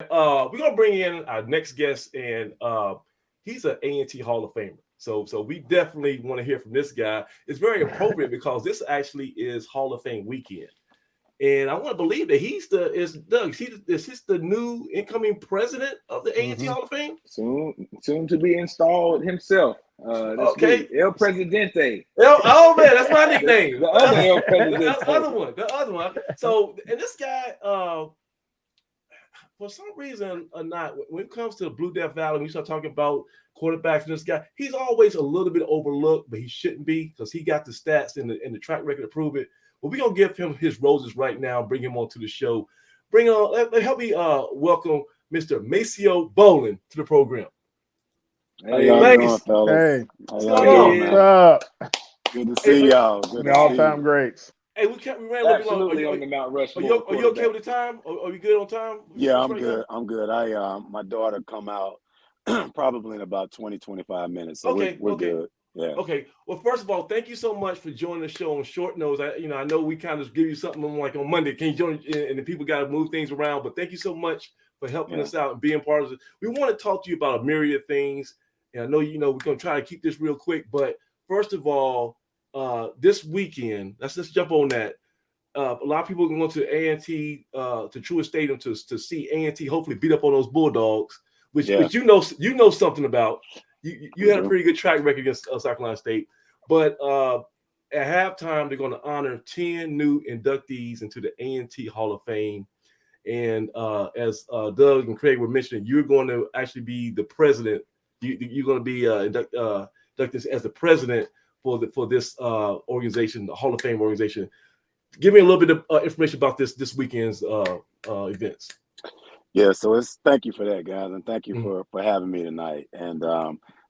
We're gonna bring in our next guest, and he's an A&T Hall of Famer. So we definitely want to hear from this guy. It's very appropriate because this actually is Hall of Fame weekend, and I want to believe that he's the is Doug. Is he the new incoming president of the A&T Mm-hmm. Hall of Fame? Soon to be installed himself. This Okay. week, El Presidente, Oh man, that's my nickname. the other El The other Presidente. one, the other one. So, and this guy, for some reason or not, when it comes to Blue Death Valley, when you start talking about quarterbacks and this guy, he's always a little bit overlooked, but he shouldn't be because he got the stats and the track record to prove it. But we're gonna give him his roses right now, bring him onto the show. Bring on, help me welcome Mr. Maseo Bolin to the program. How y'all Hey, doing, Mace, fellas? hey, How what's y'all going hey, doing, on? yeah, man? what's Good up? to Hey, see y'all. Good The to see all-time you. greats. we ran a little bit long. Absolutely on the Mount Are Rushmore you of are you okay quarterback. with the time? Are you good on time Yeah, I'm right now? good. I'm good. My daughter come out probably in about 20-25 minutes, so Okay, we're okay. good. Yeah. Okay. Well, first of all, thank you so much for joining the show on short notice. I know we kind of give you something like on Monday. Can you join? And the people got to move things around. But thank you so much for helping Yeah. us out and being part of it. We want to talk to you about a myriad of things. And I know we're gonna try to keep this real quick. But first of all, this weekend, let's jump on that. A lot of people are going to A&T to Truist Stadium to see A&T hopefully beat up on those Bulldogs, Yeah. which you know something about. You We had a do. pretty good track record against South Carolina State, but at halftime they're going to honor 10 new inductees into the A&T Hall of Fame. And as Doug and Craig were mentioning, you're going to actually be the president. You're going to be inducted as the president for this organization, the Hall of Fame organization. Give me a little bit of information about this weekend's events. Yeah. So thank you for that, guys, and thank you Mm-hmm. for having me tonight. And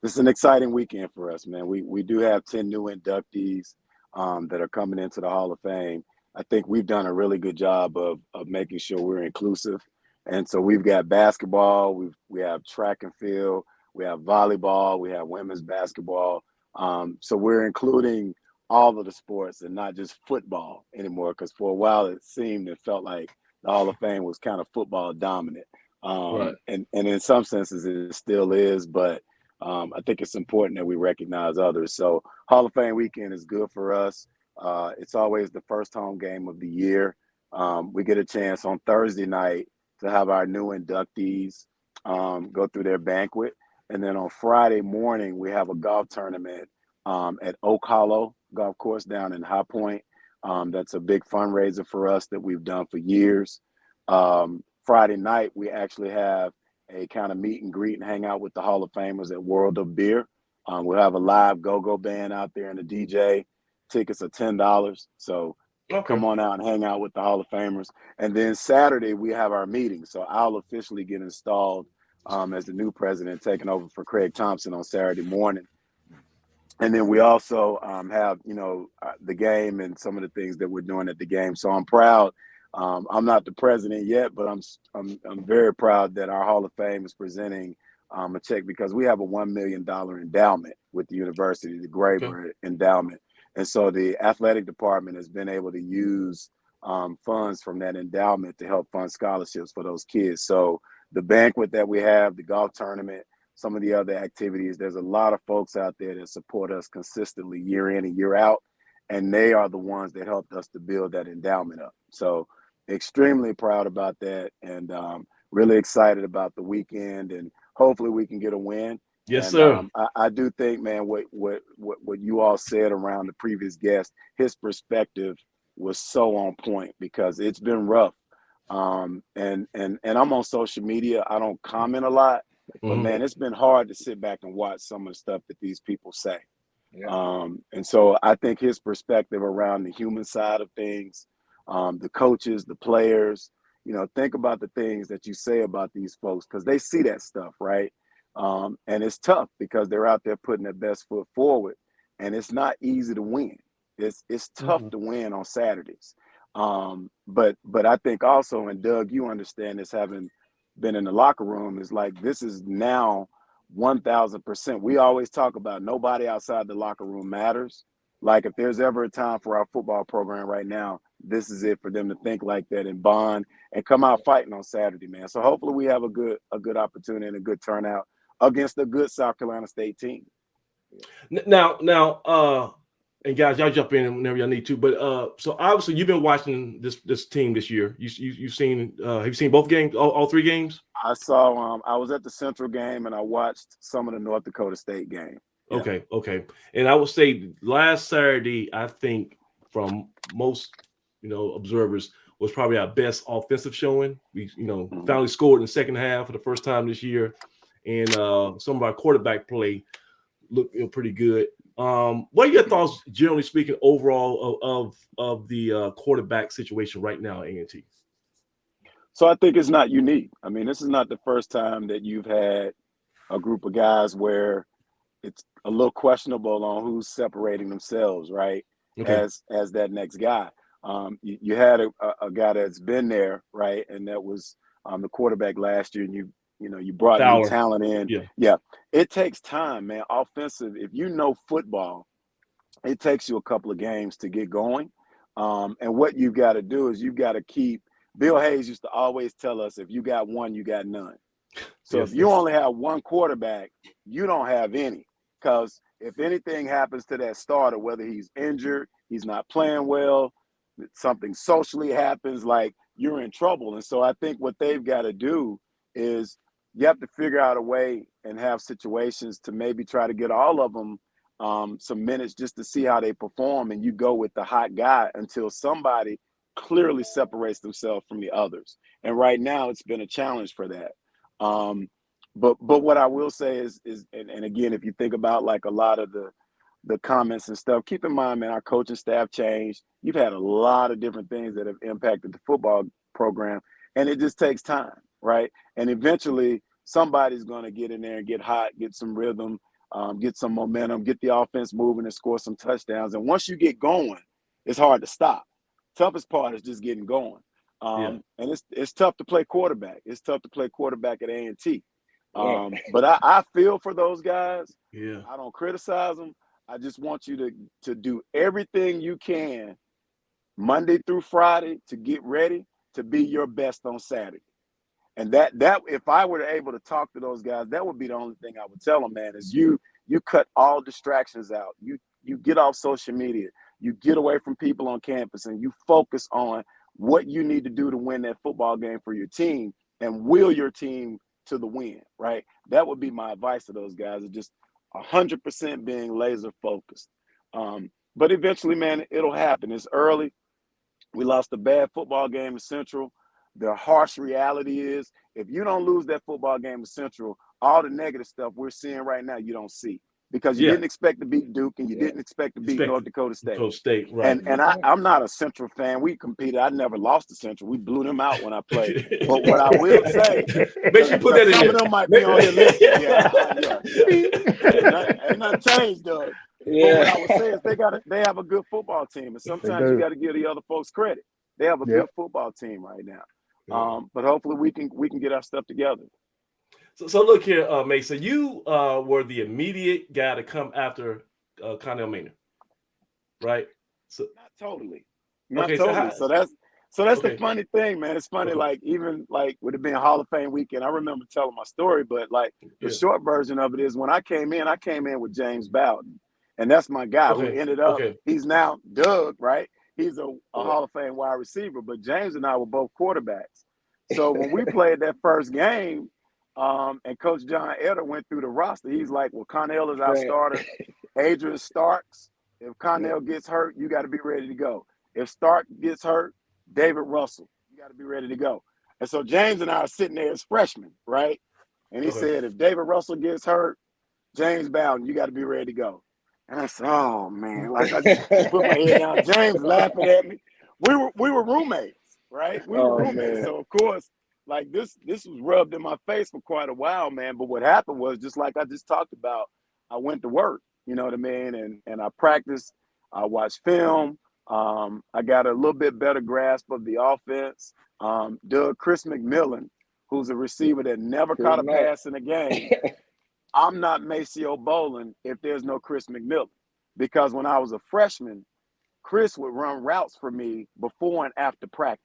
this is an exciting weekend for us, man. We do have 10 new inductees that are coming into the Hall of Fame. I think we've done a really good job of making sure we're inclusive. And so we've got basketball, we have track and field, we have volleyball, we have women's basketball. So we're including all of the sports and not just football anymore, because for a while it felt like the Hall of Fame was kind of football dominant. Right. And in some senses it still is, but I think it's important that we recognize others. So Hall of Fame weekend is good for us. It's always the first home game of the year. We get a chance on Thursday night to have our new inductees go through their banquet. And then on Friday morning, we have a golf tournament at Oak Hollow Golf Course down in High Point. That's a big fundraiser for us that we've done for years. Friday night, we actually have a kind of meet and greet and hang out with the Hall of Famers at World of Beer. We'll have a live go-go band out there and a DJ. Tickets are $10. So Okay. come on out and hang out with the Hall of Famers. And then Saturday, we have our meeting. So I'll officially get installed as the new president, taking over for Craig Thompson on Saturday morning. And then we also have, the game and some of the things that we're doing at the game. So I'm proud. I'm not the president yet, but I'm very proud that our Hall of Fame is presenting a check because we have a $1 million endowment with the university, the Okay. Graber Endowment. And so the athletic department has been able to use funds from that endowment to help fund scholarships for those kids. So the banquet that we have, the golf tournament, some of the other activities, there's a lot of folks out there that support us consistently year in and year out. And they are the ones that helped us to build that endowment up. So extremely proud about that and really excited about the weekend. And hopefully we can get a win. Yes, And sir. I do think, man, what you all said around the previous guest, his perspective was so on point because it's been rough. And I'm on social media. I don't comment a lot, but Mm-hmm. man, it's been hard to sit back and watch some of the stuff that these people say. Yeah, And so I think his perspective around the human side of things, the coaches, the players, think about the things that you say about these folks because they see that stuff, right? And it's tough because they're out there putting their best foot forward, and it's not easy to win. It's tough mm-hmm. to win on Saturdays. But I think also, and Doug, you understand this having been in the locker room, is like this is now 1000%. We always talk about nobody outside the locker room matters. Like if there's ever a time for our football program right now, this is it for them to think like that and bond and come out fighting on Saturday, man. So hopefully we have a good opportunity and a good turnout against a good South Carolina State team. Now, and guys, y'all jump in whenever y'all need to. But so obviously you've been watching this team this year. You've seen have you seen both games, all three games? I saw I was at the Central game and I watched some of the North Dakota State game. Yeah. Okay. And I would say last Saturday, I think from most observers was probably our best offensive showing. We finally scored in the second half for the first time this year, and some of our quarterback play looked pretty good. What are your thoughts, generally speaking, overall of the quarterback situation right now at A&T? So I think it's not unique. I mean, this is not the first time that you've had a group of guys where it's a little questionable on who's separating themselves, right? Okay. As that next guy. You had a guy that's been there, right? And that was the quarterback last year, and you brought new talent in. Yeah. It takes time, man. Offensive, if you know football, it takes you a couple of games to get going. And what you've got to do is you've got to keep. Bill Hayes used to always tell us, if you got one, you got none. So if you only have one quarterback, you don't have any. Because if anything happens to that starter, whether he's injured, he's not playing well, something socially happens, like, you're in trouble. And so I think what they've got to do is you have to figure out a way and have situations to maybe try to get all of them some minutes just to see how they perform. And you go with the hot guy until somebody clearly separates themselves from the others. And right now it's been a challenge for that. But what I will say is and again, if you think about like a lot of the comments and stuff, keep in mind, man, our coaching staff changed. You've had a lot of different things that have impacted the football program, and it just takes time, right? And eventually somebody's going to get in there and get hot, get some rhythm, get some momentum, get the offense moving and score some touchdowns. And once you get going, it's hard to stop. Toughest part is just getting going. And it's tough to play quarterback. It's tough to play quarterback at A&T. But I feel for those guys. Yeah. I don't criticize them. I just want you to do everything you can Monday through Friday to get ready to be your best on Saturday. And that if I were able to talk to those guys, that would be the only thing I would tell them, man, is you cut all distractions out. You get off social media. You get away from people on campus and you focus on what you need to do to win that football game for your team and will your team to the win, right? That would be my advice to those guys, is just 100% being laser focused. But eventually, man, it'll happen. It's early. We lost a bad football game in Central. The harsh reality is, if you don't lose that football game in Central, all the negative stuff we're seeing right now, you don't see. Because you didn't expect to beat Duke and you didn't expect to beat North Dakota State. Right. And I'm not a Central fan. We competed. I never lost to Central. We blew them out when I played. But what I will say, make sure you put that in some there. of them might be on your list. Ain't nothing changed, Doug. But what I would say is they have a good football team. And sometimes you got to give the other folks credit. They have a good football team right now. But hopefully we can get our stuff together. So look here, Mesa, you were the immediate guy to come after Connell Maynard, right? So not totally. So that's the funny thing, man. It's funny, like even like with it being Hall of Fame weekend, I remember telling my story, but like the short version of it is when I came in with James Bowden, and that's my guy who ended up. He's now Doug, right? He's a Hall of Fame wide receiver, but James and I were both quarterbacks. So when we played that first game. And Coach John Eder went through the roster. He's like, well, Connell is our starter. Adrian Starks. If Connell gets hurt, you got to be ready to go. If Stark gets hurt, David Russell, you got to be ready to go. And so James and I are sitting there as freshmen, right? And he said, if David Russell gets hurt, James Bowden, you got to be ready to go. And I said, oh, man. Like, I just put my head down. James laughing at me. We were roommates, right? We were roommates. Man. So, of course, like this was rubbed in my face for quite a while, man. But what happened was, just like I just talked about, I went to work, you know what I mean? And I practiced, I watched film. I got a little bit better grasp of the offense. Chris McMillan, who's a receiver that never caught a pass in a game. I'm not Maseo Bolin if there's no Chris McMillan. Because when I was a freshman, Chris would run routes for me before and after practice.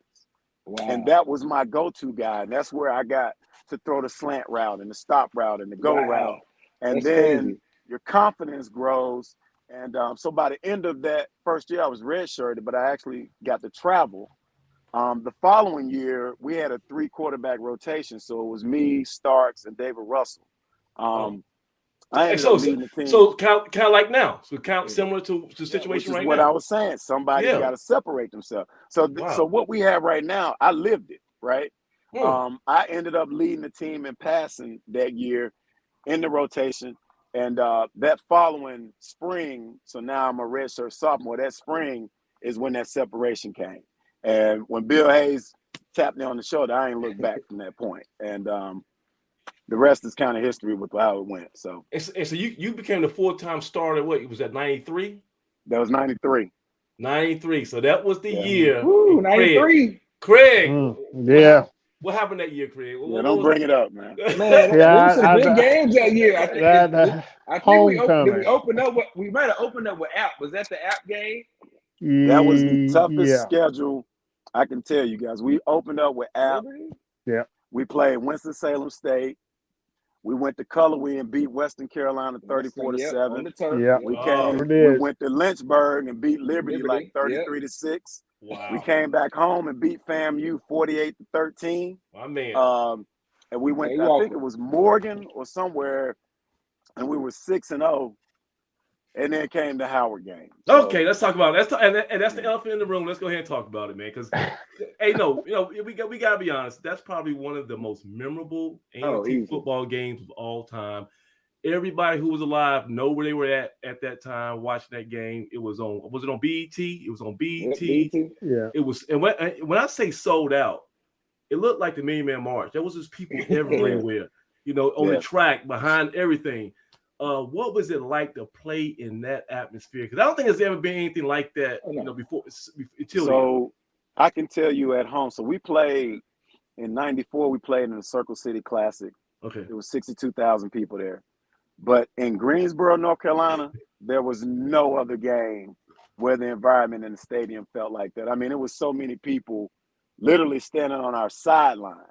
Wow. And that was my go-to guy. And that's where I got to throw the slant route and the stop route and the go route. And That's then crazy. your confidence grows. And so by the end of that first year, I was redshirted, but I actually got to travel. The following year, we had a 3-quarterback rotation. So it was me, Starks, and David Russell. I ended up leading the team. So kind of like now. So kind of similar to the situation which is right what now. I was saying. Somebody's got to separate themselves. So so what we have right now, I lived it, right? I ended up leading the team in passing that year in the rotation. And that following spring, so now I'm a redshirt sophomore, that spring is when that separation came. And when Bill Hayes tapped me on the shoulder, I ain't looked back from that point. And the rest is kind of history with how it went. So, and so you became the full-time starter. What was that? 93? That was 93. 93. So that was the year. Woo, 93. Craig. Yeah. What happened that year, Craig? Don't bring it up, man. Man, there was some big games that year. I think we opened up. We might have opened up with App. Was that the App game? That was the toughest schedule I can tell you guys. We opened up with App. Yeah. We played Winston-Salem State. We went to Cullowhee and beat Western Carolina 34-7. Yeah. We went to Lynchburg and beat Liberty like 33-6. Wow. We came back home and beat FAMU 48-13. My man. And we went, I think it was Morgan or somewhere, and we were 6-0. And then came the Howard game. So, okay, let's talk about it. And that's the elephant in the room. Let's go ahead and talk about it, man. Because, hey, we gotta be honest. That's probably one of the most memorable A&T football games of all time. Everybody who was alive know where they were at that time watching that game. It was on. Was it on BET? It was on BET. Yeah. It was. And when I say sold out, it looked like the Million Man March. There was just people everywhere. On the track, behind everything. What was it like to play in that atmosphere? Because I don't think there's ever been anything like that, before. So I can tell you at home. So we played in '94. We played in the Circle City Classic. Okay, there was 62,000 people there. But in Greensboro, North Carolina, there was no other game where the environment in the stadium felt like that. I mean, it was so many people literally standing on our sideline.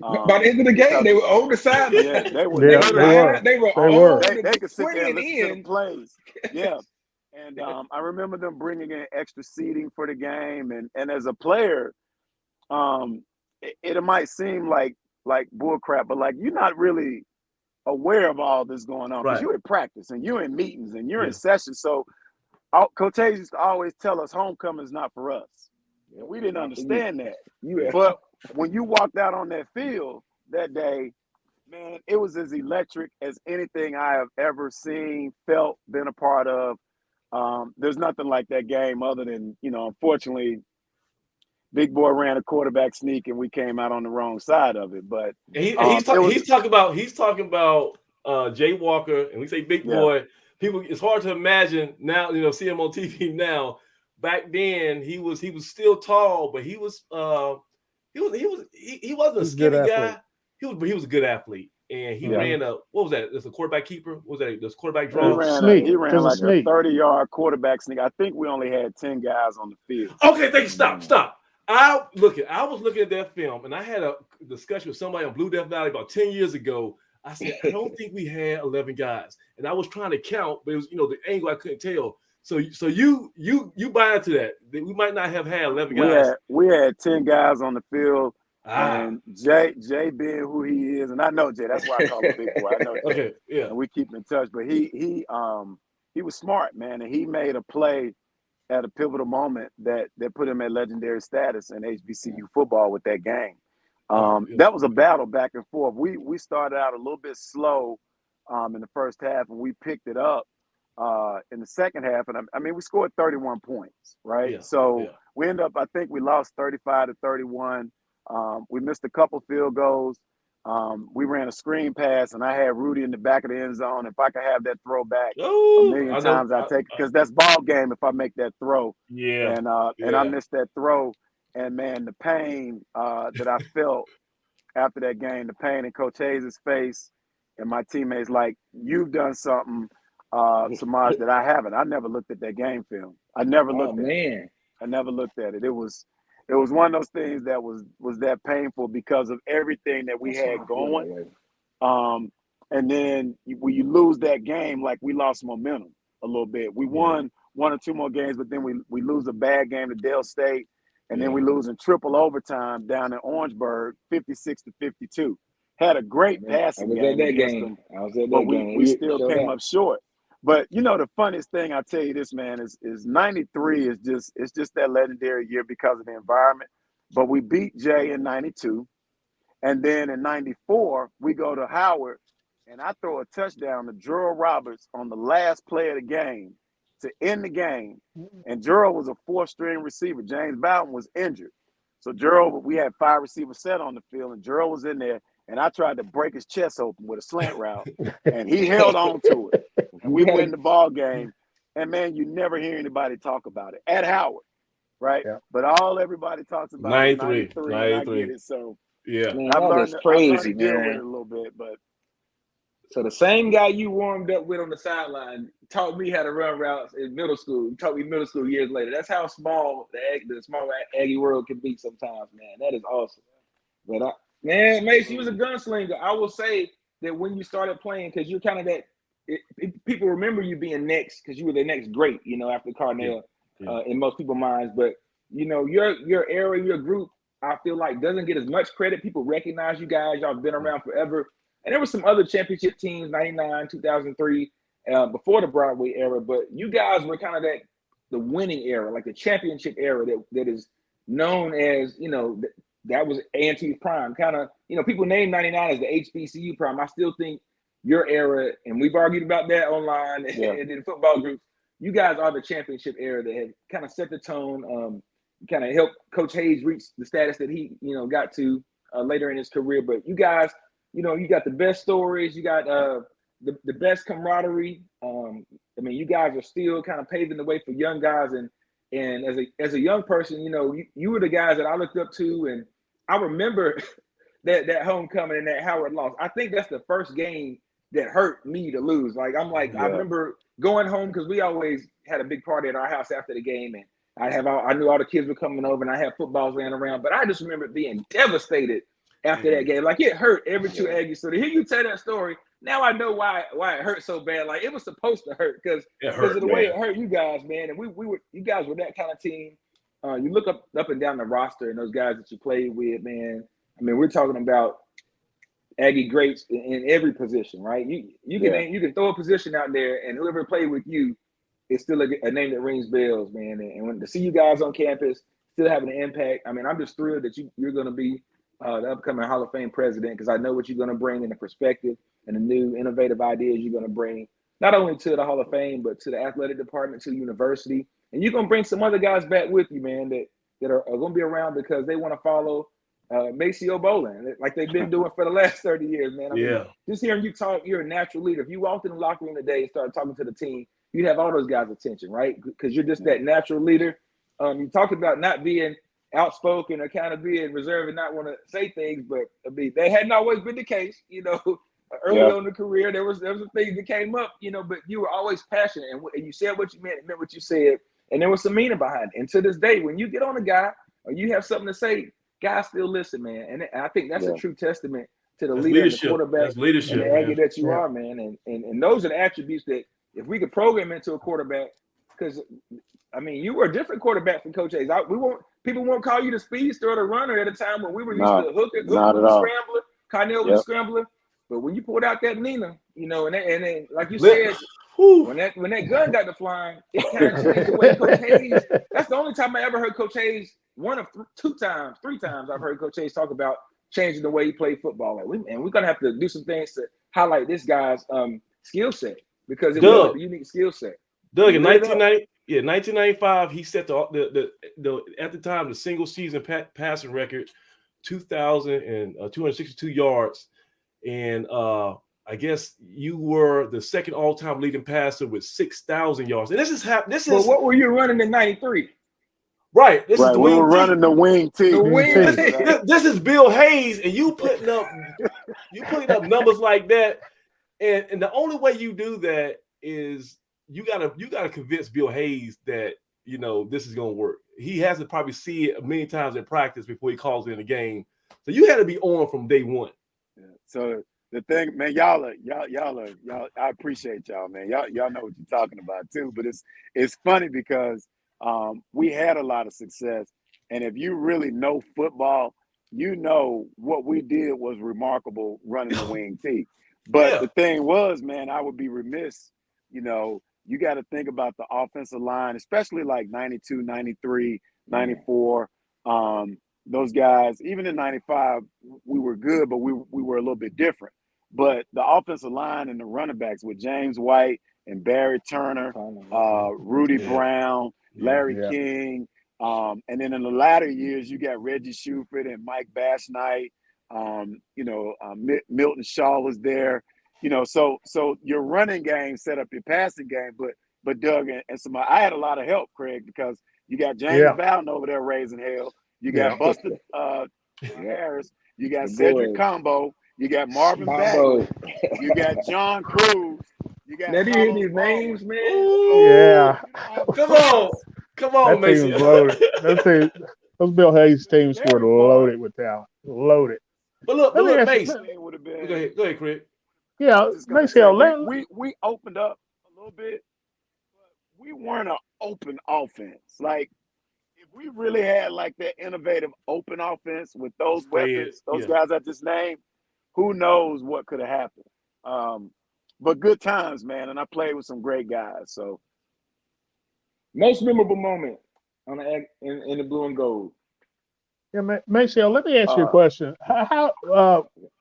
By the end of the game, they were on the sideline. Yeah, they were. They were. They could sit there and listen to the plays. Yeah, and I remember them bringing in extra seating for the game. And as a player, it might seem like bullcrap, but like you're not really aware of all this going on because you're in practice and you're in meetings and you're in sessions. So Coach Hayes used to always tell us homecoming is not for us. And we didn't understand that. But when you walked out on that field that day, man, it was as electric as anything I have ever seen, felt, been a part of. There's nothing like that game other than, unfortunately, Big Boy ran a quarterback sneak and we came out on the wrong side of it. But he's talking about Jay Walker, and we say Big Boy. People, it's hard to imagine now. See him on TV now. Back then, he was still tall, but he wasn't a skinny guy. He was a good athlete, and he ran what was that? It's a quarterback keeper. What was that? This quarterback draw. He ran like a 30-yard quarterback sneak. I think we only had 10 guys on the field. Okay, thank you. Stop. I was looking at that film, and I had a discussion with somebody on Blue Death Valley about 10 years ago. I said, I don't think we had 11 guys, and I was trying to count, but it was the angle I couldn't tell. So you buy into that we might not have had 11 guys. We had 10 guys on the field, and Jay being who he is, and I know Jay. That's why I call him Big Boy. I know Jay. Okay, yeah. And we keep in touch, but he was smart, man, and he made a play at a pivotal moment that put him at legendary status in HBCU football with that game. That was a battle back and forth. We started out a little bit slow in the first half, and we picked it up in the second half. And I mean, we scored 31 points, right? We ended up, I think we lost 35-31. We missed a couple field goals. We ran a screen pass, and I had Rudy in the back of the end zone. If I could have that throw back a million times, I'd take it because that's ball game if I make that throw. Yeah. And I missed that throw. And, man, the pain that I felt after that game, the pain in Coach Hayes' face and my teammates, like, you've done something Samaj, that I haven't. I never looked at that game film. I never looked at it. I never looked at it. It was one of those things that was that painful because of everything that we had going. And then when you lose that game, like we lost momentum a little bit. We won 1 or 2 more games, but then we lose a bad game to Dale State, and then we lose in triple overtime down in Orangeburg, 56-52. Had a great passing game against them, but we still came up short. But you know, the funniest thing, I'll tell you this, man, is 93 is just that legendary year because of the environment. But we beat Jay in 92, and then in 94 we go to Howard, and I throw a touchdown to Gerald Roberts on the last play of the game to end the game. And Gerald was a 4th-string receiver. James Bowden was injured. So Gerald, we had 5 receivers set on the field, and Gerald was in there, and I tried to break his chest open with a slant route, and he held on to it. And we win the ball game. And, man, you never hear anybody talk about it at Howard, right? Yeah. But everybody talks about 93, and I get it. So, man, I've learned to deal with it a little bit, but. So the same guy you warmed up with on the sideline taught me how to run routes in middle school. He taught me middle school years later. That's how small the small Aggie world can be sometimes, man. That is awesome. But man, Mace, you was a gunslinger. I will say that when you started playing, because you're kind of people remember you being next because you were the next great, you know, after Carnell in most people's minds. But you know, your era, your group, I feel like doesn't get as much credit. People recognize you guys. Y'all been around forever. And there were some other championship teams, 99, 2003, before the Broadway era. But you guys were kind of the winning era, like the championship era that is known as, you know, that was A&T's prime. Kind of, you know, people name 99 as the HBCU prime. I still think your era, and we've argued about that online and in football groups, you guys are the championship era that had kind of set the tone, kind of helped Coach Hayes reach the status that he, you know, got to later in his career. But you guys, you know, you got the best stories. You got the best camaraderie. I mean, you guys are still kind of paving the way for young guys. And as a young person, you know, you were the guys that I looked up to. And I remember that homecoming and that Howard loss. I think that's the first game that hurt me to lose. Like, I remember going home because we always had a big party at our house after the game. And I knew all the kids were coming over and I had footballs laying around. But I just remember being devastated after that game. Like, it hurt every two Aggies. So to hear you tell that story, now I know why it hurt so bad. Like, it was supposed to hurt because of the way it hurt you guys, man. And you guys were that kind of team. You look up and down the roster and those guys that you played with, man. I mean, we're talking about Aggie greats in every position, right? You can throw a position out there, and whoever played with you is still a name that rings bells, man. And when to see you guys on campus still having an impact, I mean, I'm just thrilled that you're going to be the upcoming Hall of Fame president, because I know what you're going to bring in the perspective and the new innovative ideas you're going to bring, not only to the Hall of Fame, but to the athletic department, to the university. And you're going to bring some other guys back with you, man, that are going to be around because they want to follow Maseo Bolin, like they've been doing for the last 30 years, man. I mean, just hearing you talk, you're a natural leader. If you walked in the locker room today and started talking to the team, you'd have all those guys' attention, right? Because you're just that natural leader. You talked about not being outspoken or kind of being reserved and not want to say things, but I mean, that hadn't always been the case, you know. Early on in the career, there was a thing that came up, you know, but you were always passionate and you said what you meant what you said, and there was some meaning behind it. And to this day, when you get on a guy or you have something to say, guys still listen, man. And I think that's a true testament to the leader and the quarterback and the Aggie that you are, man. And those are the attributes that if we could program into a quarterback, because I mean, you were a different quarterback from Coach Hayes. People won't call you the speedster or the runner at a time when we were used to hook with the scrambler, Carnell with the scrambler. But when you pulled out that Nina, you know, and then like you said, when that gun got to flying, it kind of changed the way Coach Hayes. That's the only time I ever heard Coach Hayes. One of three times I've heard Coach Hayes talk about changing the way he played football. Like, we're gonna have to do some things to highlight this guy's skill set, because it was a unique skill set. Doug, in 1995, he set the at the time the single season passing record, 2,262 yards, and I guess you were the second all-time leading passer with 6,000 yards. And this is Well, what were you running in '93? Right. This is the we were running the wing team. This is Bill Hayes, and you putting up numbers like that. And the only way you do that is you gotta convince Bill Hayes that this is gonna work. He has to probably see it many times in practice before he calls it in the game. So you had to be on from day one. Yeah. So the thing, man, y'all. I appreciate y'all, man. Y'all know what you're talking about too. But it's funny because we had a lot of success, and if you really know football, you know what we did was remarkable running the wing T. But Yeah. the thing was, man, I would be remiss. You got to think about the offensive line, especially like 92, 93, 94. Those guys, even in 95, we were good, but we were a little bit different. But the offensive line and the running backs with James White and Barry Turner, Rudy Brown, Larry King, and then in the latter years, you got Reggie Shuford and Mike Bashnight. Milton Shaw was there. So your running game set up your passing game, but Doug and some, I had a lot of help, Craig, because you got James Bowden over there raising hell. You got Buster Harris. You got Cedric Combo. You got Marvin Bagley. You got John Cruz. You got. Now, do you hear these names, man? Ooh, Yeah. Come on, that team was loaded. Those Bill Hayes teams were loaded with talent. Loaded. But look, Mace. Go ahead, Craig. Yeah, Maseo, we opened up a little bit, but we weren't an open offense. Like, if we really had like that innovative open offense with those weapons, those guys I just named, who knows what could have happened. But good times, man, and I played with some great guys. So, most memorable moment on in the blue and gold. Yeah, Maseo, let me ask you a question.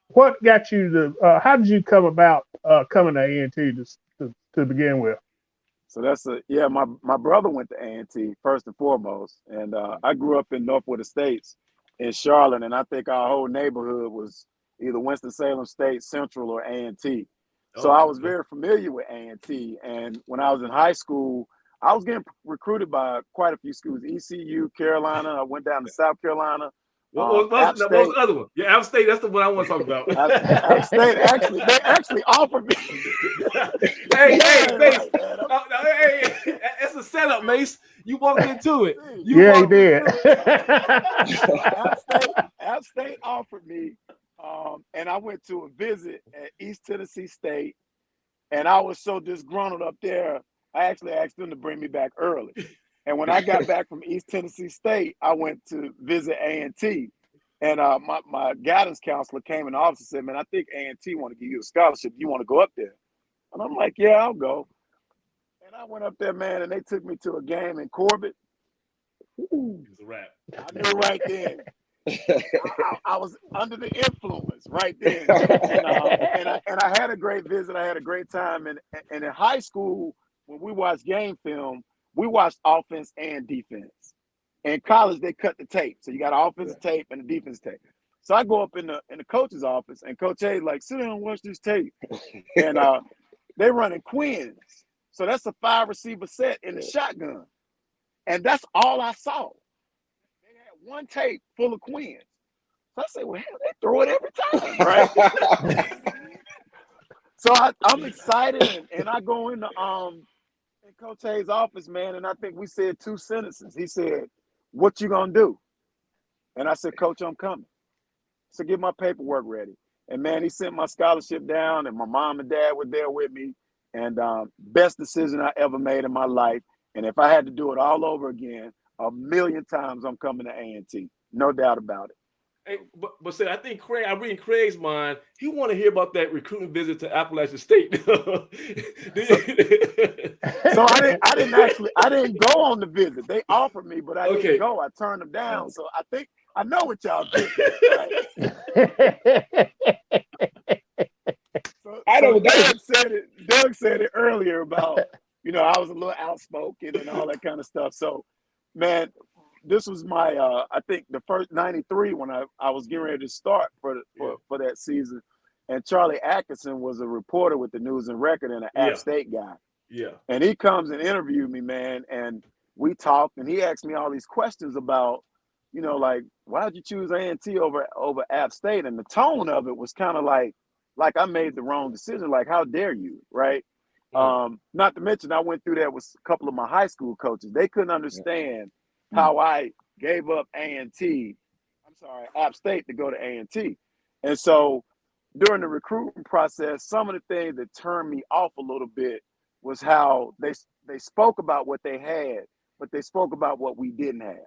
What got you to? How did you come about coming to A&T to begin with? So my brother went to A&T first and foremost, and I grew up in Northwood Estates in Charlotte, and I think our whole neighborhood was either Winston-Salem State, Central, or A&T. So I was very familiar with A&T, and when I was in high school, I was getting recruited by quite a few schools: ECU, Carolina. I went down to South Carolina. What was the other one? Yeah, App State. That's the one I want to talk about. App State they actually offered me. hey, Mace. Hey, that's a setup, Mace. You walked into it. He did. App State offered me, and I went to a visit at East Tennessee State, and I was so disgruntled up there, I actually asked them to bring me back early. And when I got back from East Tennessee State, I went to visit A&T. And my guidance counselor came in the office and said, man, I think A&T want to give you a scholarship. You want to go up there? And I'm like, yeah, I'll go. And I went up there, man, and they took me to a game in Corbett. Ooh, it was a wrap. I knew right then. I was under the influence right then. And I had a great visit. I had a great time. And in high school, when we watched game film, we watched offense and defense. In college, they cut the tape. So you got an offensive tape and a defense tape. So I go up in the coach's office, and Coach A's like, sit down and watch this tape. And they running Quins. So that's a 5-receiver set in the shotgun. And that's all I saw. They had one tape full of Quins. So I said, well, hell, they throw it every time, right? So I'm excited, and I go in Coach Hayes' office, man, and I think we said 2 sentences. He said, what you gonna do? And I said, Coach, I'm coming. So get my paperwork ready. And, man, he sent my scholarship down, and my mom and dad were there with me. And best decision I ever made in my life. And if I had to do it all over again, 1,000,000 times I'm coming to A&T. No doubt about it. Hey, but say, I think Craig, I read in Craig's mind, he want to hear about that recruiting visit to Appalachian State. So I didn't go on the visit. They offered me, but I didn't go. I turned them down. So I think I know what y'all think. Right? So Doug said it earlier about, I was a little outspoken and all that kind of stuff. So, man, this was my, I think the first 93 when I was getting ready to start for that season. And Charlie Atkinson was a reporter with the News and Record and an App State guy. Yeah. And he comes and interviewed me, man. And we talked, and he asked me all these questions about, like, why'd you choose A&T over App State? And the tone of it was kind of like I made the wrong decision. Like, how dare you, right? Not to mention, I went through that with a couple of my high school coaches. They couldn't understand how I gave up App State to go to A&T. And so during the recruiting process, some of the things that turned me off a little bit was how they spoke about what they had, but they spoke about what we didn't have,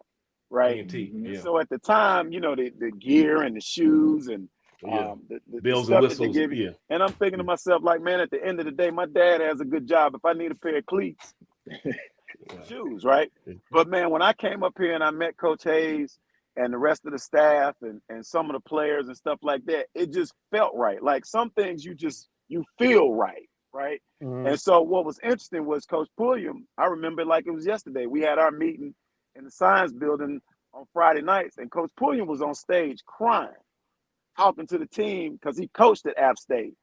right? A&T, yeah. So at the time, the gear and the shoes and the bells stuff and that they whistles, give you. And I'm thinking to myself, like, man, at the end of the day, my dad has a good job. If I need a pair of cleats, shoes, right? But man, when I came up here and I met Coach Hayes and the rest of the staff and some of the players and stuff like that, it just felt right. Like some things you feel right. And so what was interesting was Coach Pulliam, I remember like it was yesterday, we had our meeting in the science building on Friday nights, and Coach Pulliam was on stage crying, talking to the team because he coached at App State.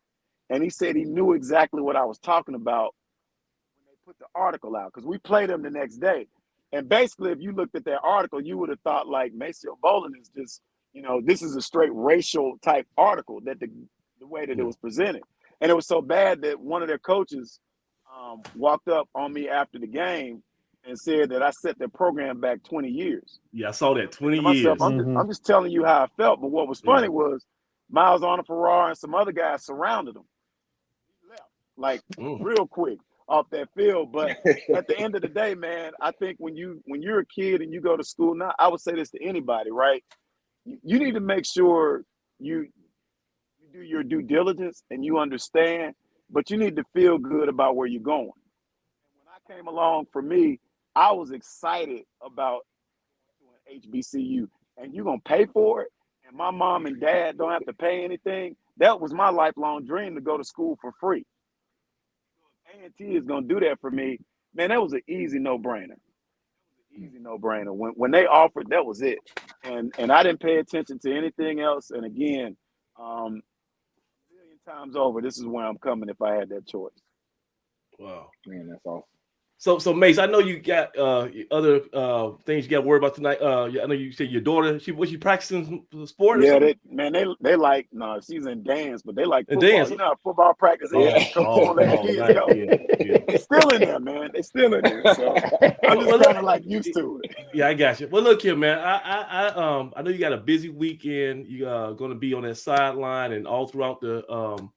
And he said he knew exactly what I was talking about when they put the article out, because we played them the next day. And basically, if you looked at that article, you would have thought like Maseo Bolin is just, this is a straight racial type article, that the way that it was presented. And it was so bad that one of their coaches walked up on me after the game and said that I set their program back 20 years. Yeah, I saw that, 20 myself, years. I'm just telling you how I felt. But what was funny was Miles Farrar and some other guys surrounded him. He left like real quick off that field. But at the end of the day, man, I think when you're a kid and you go to school now, I would say this to anybody, right? You need to make sure you do your due diligence and you understand, but you need to feel good about where you're going. And when I came along, for me, I was excited about doing HBCU, and you're going to pay for it, and my mom and dad don't have to pay anything. That was my lifelong dream, to go to school for free. A&T is going to do that for me. Man, that was an easy no-brainer. When they offered, that was it. And I didn't pay attention to anything else. And again, a million times over, this is where I'm coming if I had that choice. Wow. Man, that's awesome. So Mace, I know you got other things you got to worry about tonight. I know you said your daughter, was she practicing sport? Yeah, they like, no, she's in dance, but they like football. Dance. You know how football practice is. Coach won't let the kids go. Yeah. They're still in there, man. They're still in there. So I'm just kind of like used to it. Yeah, I got you. Well, look here, man. I know you got a busy weekend. You are going to be on that sideline and all throughout the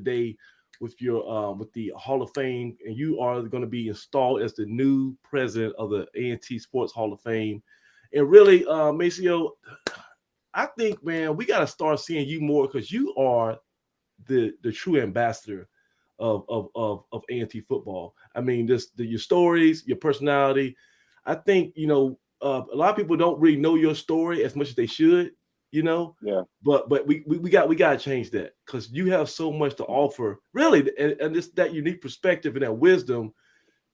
day with your with the Hall of Fame, and you are going to be installed as the new president of the A&T Sports Hall of Fame. And really, Maseo, I think, man, we got to start seeing you more, because you are the true ambassador of A&T football. I mean, your stories, your personality. I think, a lot of people don't really know your story as much as they should. Yeah. But we got to change that, because you have so much to offer, really, and it's that unique perspective and that wisdom.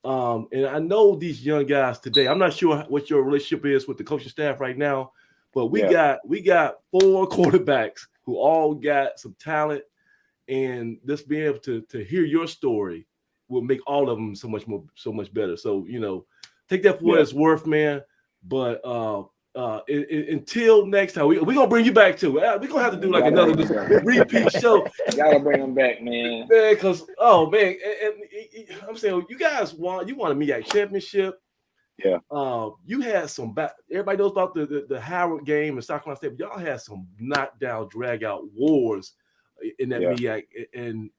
And I know these young guys today, I'm not sure what your relationship is with the coaching staff right now, but we got 4 quarterbacks who all got some talent, and just being able to hear your story will make all of them so much better. So, take that for what it's worth, man. But until next time, we're gonna bring you back too. We're gonna have to do like another repeat show. Gotta bring them back, man. Because and I'm saying, you guys want a MEAC championship. Yeah. You had some everybody knows about the Howard game and South Carolina State. Y'all had some knockdown, drag out wars in that MEAC, and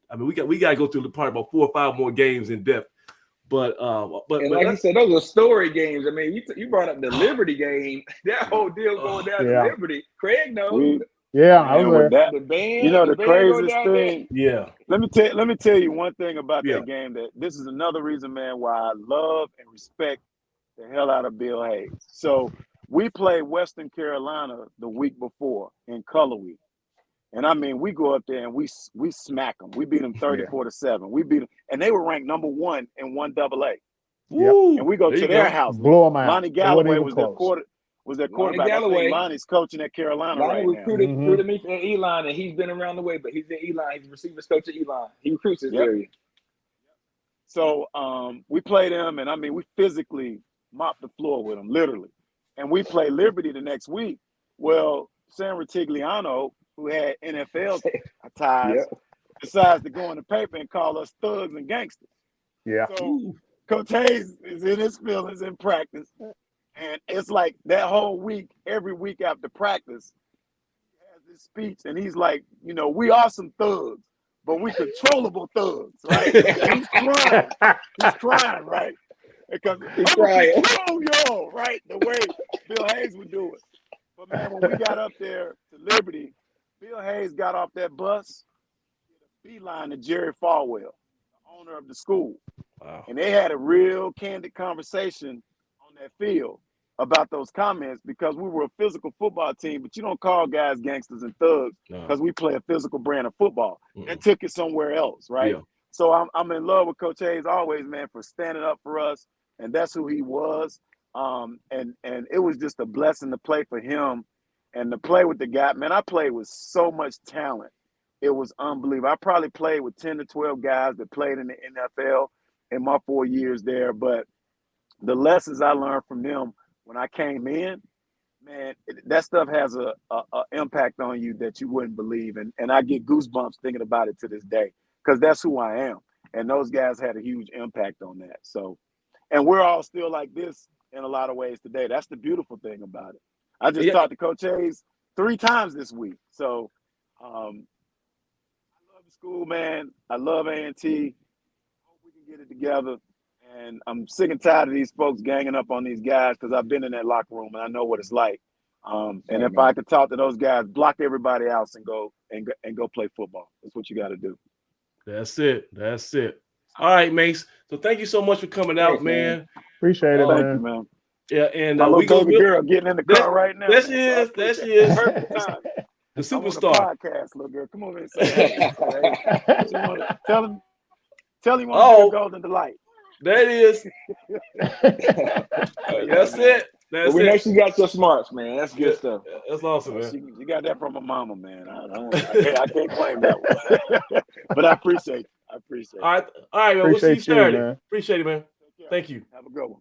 I mean, we got to go through probably about 4 or 5 more games in depth. But like you said, those are story games. I mean, you brought up the Liberty game. That whole deal going down to Liberty. Craig knows. I was there. The band, the craziest thing. Yeah. Let me tell you one thing about that game. That this is another reason, man, why I love and respect the hell out of Bill Hayes. So we played Western Carolina the week before in Color Week. And I mean, we go up there and we smack them. We beat them 34-7. We beat them, and they were ranked number 1 in 1AA. And we go to their house. Blow them out. Lonnie Galloway was their quarterback. Galloway. I think Lonnie's coaching at Carolina Lonnie right recruited me from Elon, and he's been around the way, but he's at Elon. He's the receivers coach at Elon. He recruits his area. So we played them, and I mean, we physically mopped the floor with them, literally. And we play Liberty the next week. Well, San Ratigliano, who had NFL ties, decides to go in the paper and call us thugs and gangsters. Yeah. So Coach Hayes is in his feelings in practice. And it's like that whole week, every week after practice, he has this speech and he's like, you know, we are some thugs, but we controllable thugs, right? He's crying. He's crying, right? Because He's I'm crying. gonna control y'all, right? The way Bill Hayes would do it. But man, when we got up there to Liberty, Bill Hayes got off that bus, did a beeline to Jerry Falwell, the owner of the school. Wow. And they had a real candid conversation on that field about those comments because we were a physical football team, but you don't call guys gangsters and thugs because we play a physical brand of football. And took it somewhere else, right? Yeah. So I'm in love with Coach Hayes always, man, for standing up for us, and that's who he was. And it was just a blessing to play for him and to play with the guy. Man, I played with so much talent. It was unbelievable. I probably played with 10 to 12 guys that played in the NFL in my 4 years there, but the lessons I learned from them when I came in, man, that stuff has a impact on you that you wouldn't believe. And I get goosebumps thinking about it to this day because that's who I am. And those guys had a huge impact on that. So, and we're all still like this in a lot of ways today. That's the beautiful thing about it. I just talked to Coach Hayes 3 times this week. So I love the school, man. I love A&T. Hope we can get it together. And I'm sick and tired of these folks ganging up on these guys because I've been in that locker room and I know what it's like. And if I could talk to those guys, block everybody else and go play football. That's what you got to do. That's it. That's it. All right, Mace. So thank you so much for coming out, man. Appreciate it, Thank you, man. Yeah, and my little baby girl getting in the car right now. That's it. That's it. Perfect time. The I'm superstar. on a podcast, little girl. Come over and say hey. Tell him you want to be a golden delight. That is. That's it. That's we know she got your smarts, man. That's good stuff. That's awesome, man. She got that from her mama, man. I can't claim that one. But I appreciate it. All right, man. We'll see you Saturday. Appreciate it, man. Thank you. Have a good one.